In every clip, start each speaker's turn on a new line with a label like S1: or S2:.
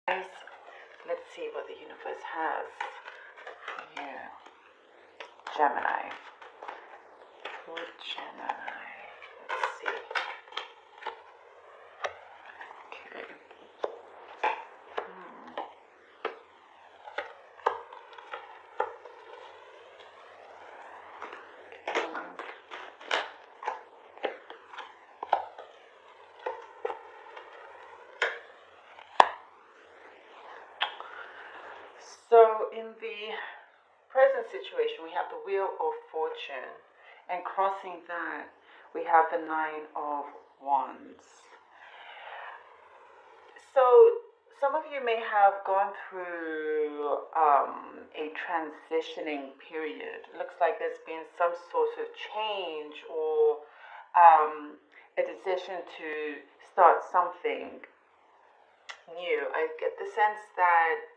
S1: Let's see what the universe has for you. Gemini. For Gemini. Let's see. Okay. So in the present situation, we have the Wheel of Fortune, and crossing that, we have the Nine of Wands. So some of you may have gone through a transitioning period. It looks like there's been some sort of change or a decision to start something new. I get the sense that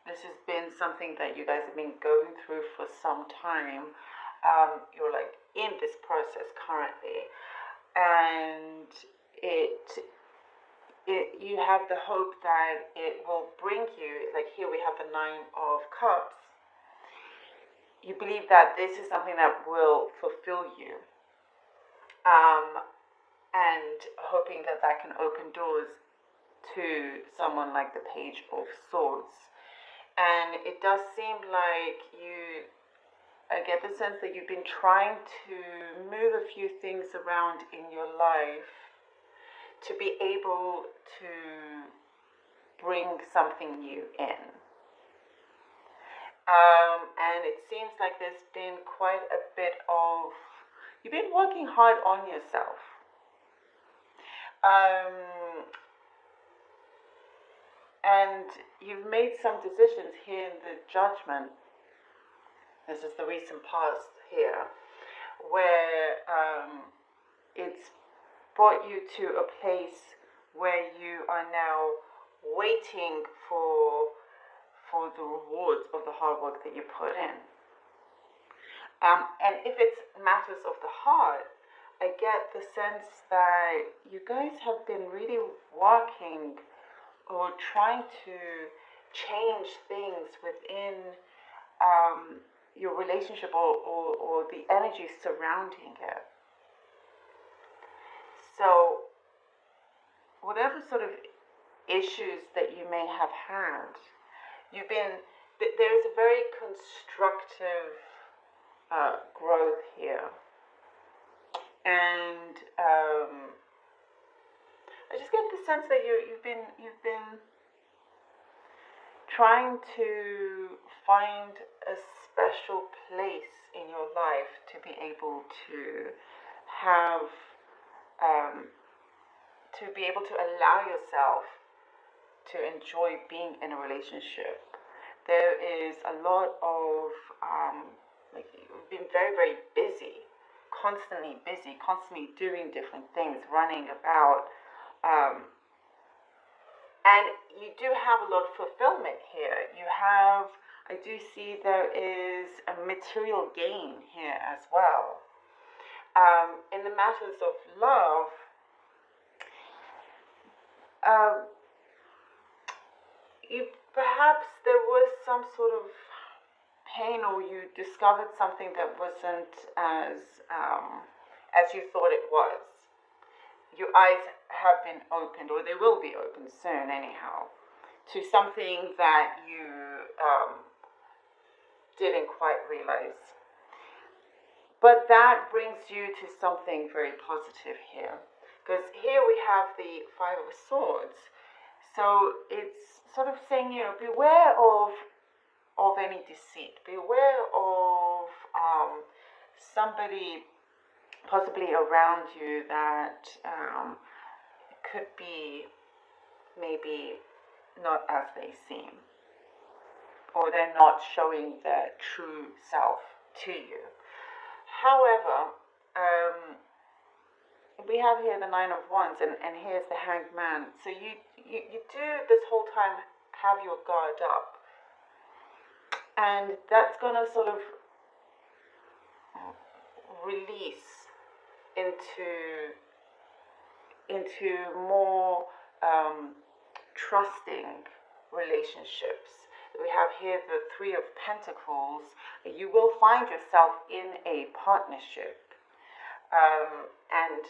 S1: this has been something that you guys have been going through for some time. You're like in this process currently, and you have the hope that it will bring you, like here we have the Nine of Cups. You believe that this is something that will fulfill you, and hoping that that can open doors to someone like the Page of Swords. And it does seem like I get the sense that you've been trying to move a few things around in your life to be able to bring something new in. And it seems like there's been quite a bit of, you've been working hard on yourself. And you've made some decisions here in the Judgment. This is the recent past here, where it's brought you to a place where you are now waiting for the rewards of the hard work that you put in. And if it's matters of the heart, I get the sense that you guys have been really working or trying to change things within your relationship or the energy surrounding it. So whatever sort of issues that you may have had, there is a very constructive growth here. And I just get the sense that you've been trying to find a special place in your life to be able to have, to be able to allow yourself to enjoy being in a relationship. There is a lot of, like you've been very, very busy, constantly doing different things, running about. And you do have a lot of fulfillment here. I do see there is a material gain here as well. In the matters of love, perhaps there was some sort of pain, or you discovered something that wasn't as you thought it was. Your eyes have been opened, or they will be opened soon anyhow, to something that you didn't quite realize. But that brings you to something very positive here, because here we have the Five of Swords. So it's sort of saying, beware of any deceit. Beware of somebody possibly around you that could be maybe not as they seem, or they're not showing their true self to you. However, we have here the Nine of Wands, and here's the Hanged Man. So you do this whole time have your guard up, and that's going to sort of release into more trusting relationships. We have here the Three of Pentacles. You will find yourself in a partnership. And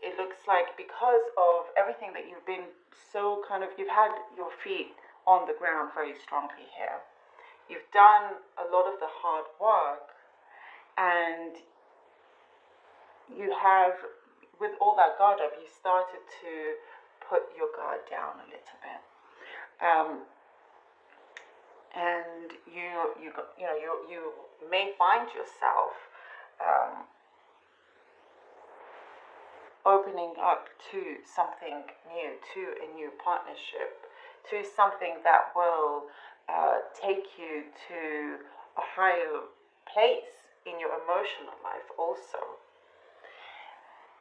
S1: it looks like because of everything that you've been so you've had your feet on the ground very strongly here. You've done a lot of the hard work, and you have, with all that guard up, you started to put your guard down a little bit. And you may find yourself opening up to something new, to a new partnership, to something that will take you to a higher place in your emotional life also.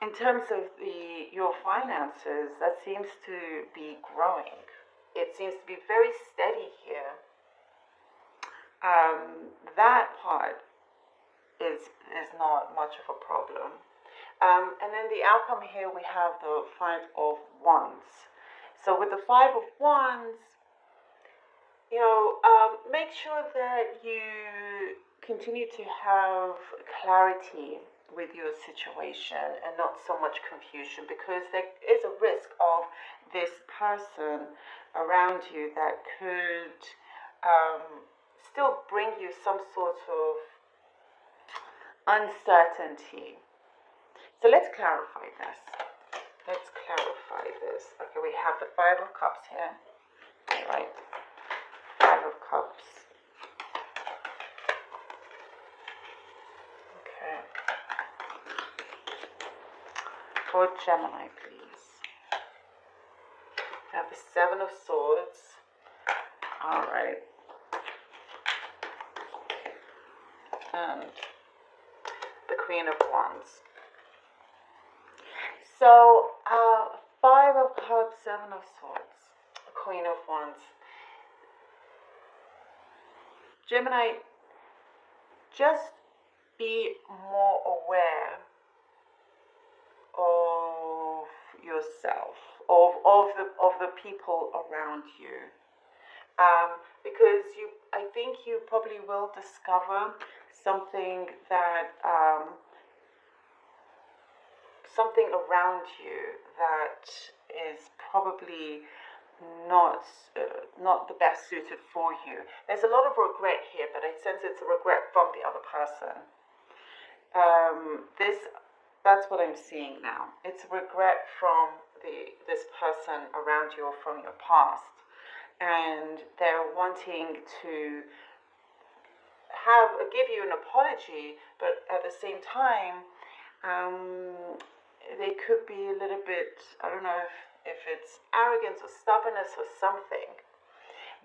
S1: In terms of your finances, that seems to be growing. It seems to be very steady here. That part is not much of a problem. And then the outcome here, we have the Five of Wands. So with the Five of Wands, make sure that you continue to have clarity with your situation and not so much confusion, because there is a risk of this person around you that could still bring you some sort of uncertainty. So let's clarify this. Okay, we have the Five of Cups here. All right. Five of Cups. Okay. For Gemini, please. We have the Seven of Swords. All right. And the Queen of Wands. So, Five of Cups, Seven of Swords, Queen of Wands. Gemini, just be more aware of yourself, of the people around you, because I think you probably will discover something that something around you that is probably not the best suited for you. There's a lot of regret here, but I sense it's a regret from the other person. That's what I'm seeing now. It's a regret from this person around you or from your past, and they're wanting to give you an apology, but at the same time, they could be a little bit, I don't know if it's arrogance or stubbornness or something.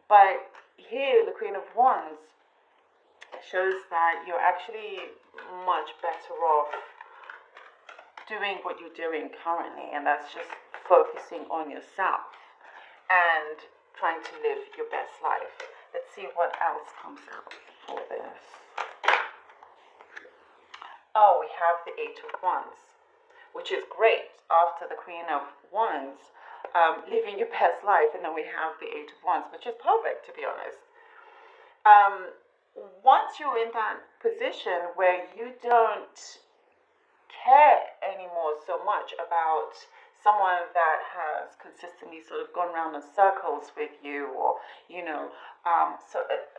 S1: But here, the Queen of Wands shows that you're actually much better off doing what you're doing currently, and that's just focusing on yourself and trying to live your best life. Let's see what else comes out for this. Oh, we have the Eight of Wands, which is great after the Queen of Wands, living your best life, and then we have the Eight of Wands, which is perfect, to be honest. Once you're in that position where you don't care anymore so much about someone that has consistently sort of gone around in circles with you, or so it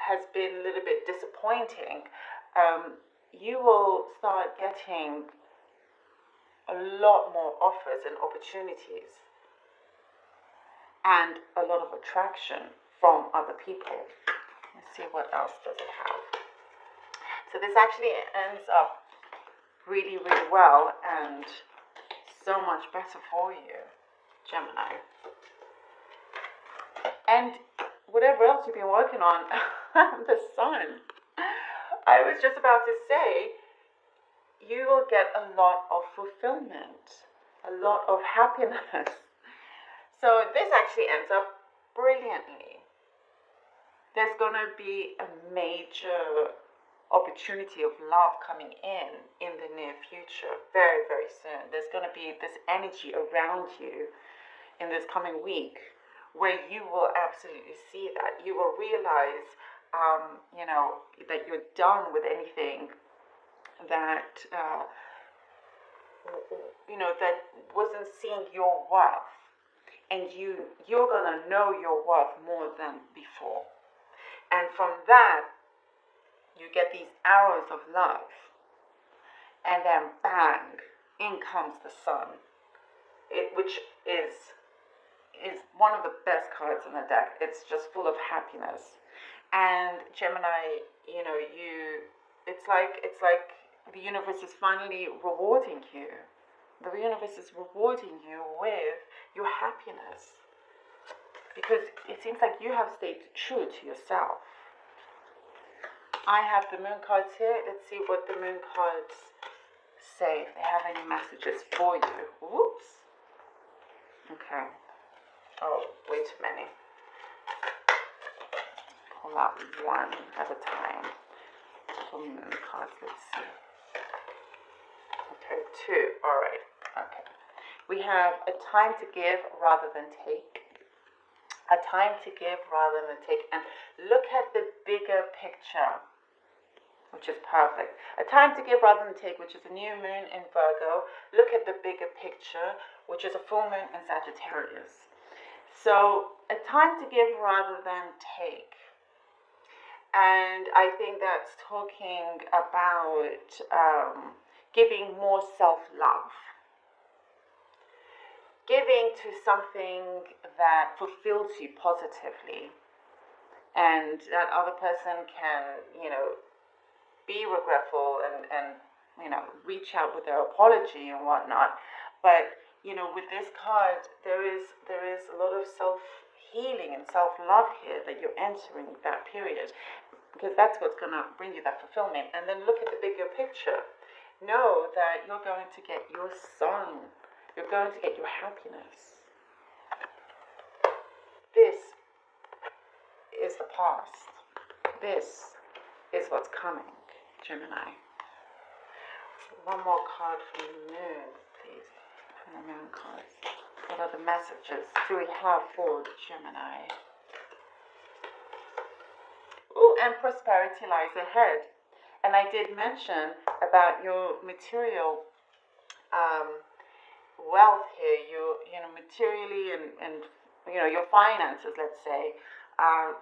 S1: has been a little bit disappointing, you will start getting a lot more offers and opportunities and a lot of attraction from other people. Let's see, what else does it have? So this actually ends up really, really well and so much better for you, Gemini. And whatever else you've been working on, the Sun. I was just about to say, you will get a lot of fulfillment, a lot of happiness. So this actually ends up brilliantly. There's going to be a major opportunity of love coming in the near future, very, very soon. There's going to be this energy around you in this coming week where you will absolutely see that. You will realize, that you're done with anything that, that wasn't seeing your worth. And you're going to know your worth more than before. And from that, you get these arrows of love. And then bang, in comes the sun. Which is one of the best cards in the deck. It's just full of happiness. And Gemini, it's like the universe is finally rewarding you. The universe is rewarding you with your happiness. Because it seems like you have stayed true to yourself. I have the moon cards here. Let's see what the moon cards say, if they have any messages for you. Whoops. Okay. Oh, way too many. Pull out one at a time. For moon cards, let's see. Okay, two. All right. Okay. We have a time to give rather than take. A time to give rather than take. And look at the bigger picture, which is perfect. A time to give rather than take, which is a new moon in Virgo. Look at the bigger picture, which is a full moon in Sagittarius. So a time to give rather than take. And I think that's talking about giving more self-love. Giving to something that fulfills you positively. And that other person can, be regretful and reach out with their apology and whatnot. But, with this card, there is a lot of self-healing and self-love here that you're entering that period. Because that's what's going to bring you that fulfillment. And then look at the bigger picture. Know that you're going to get your sun. You're going to get your happiness. This is the past. This is what's coming, Gemini. One more card from the moon, please. From the moon cards. What are the messages do we have for Gemini? Ooh, and prosperity lies ahead. And I did mention about your material wealth here, materially and your finances, let's say,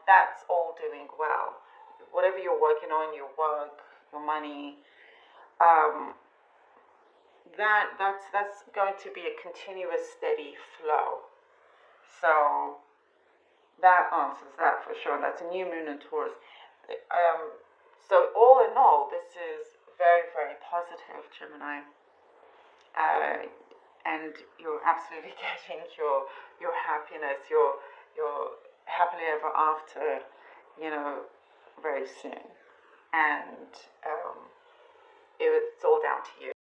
S1: that's all doing well. Whatever you're working on, your work, your money, that's going to be a continuous, steady flow. So that answers that for sure. That's a new moon in Taurus. So all in all, this is very, very positive, Gemini. And you're absolutely getting your happiness, your happily ever after, very soon. And it's all down to you.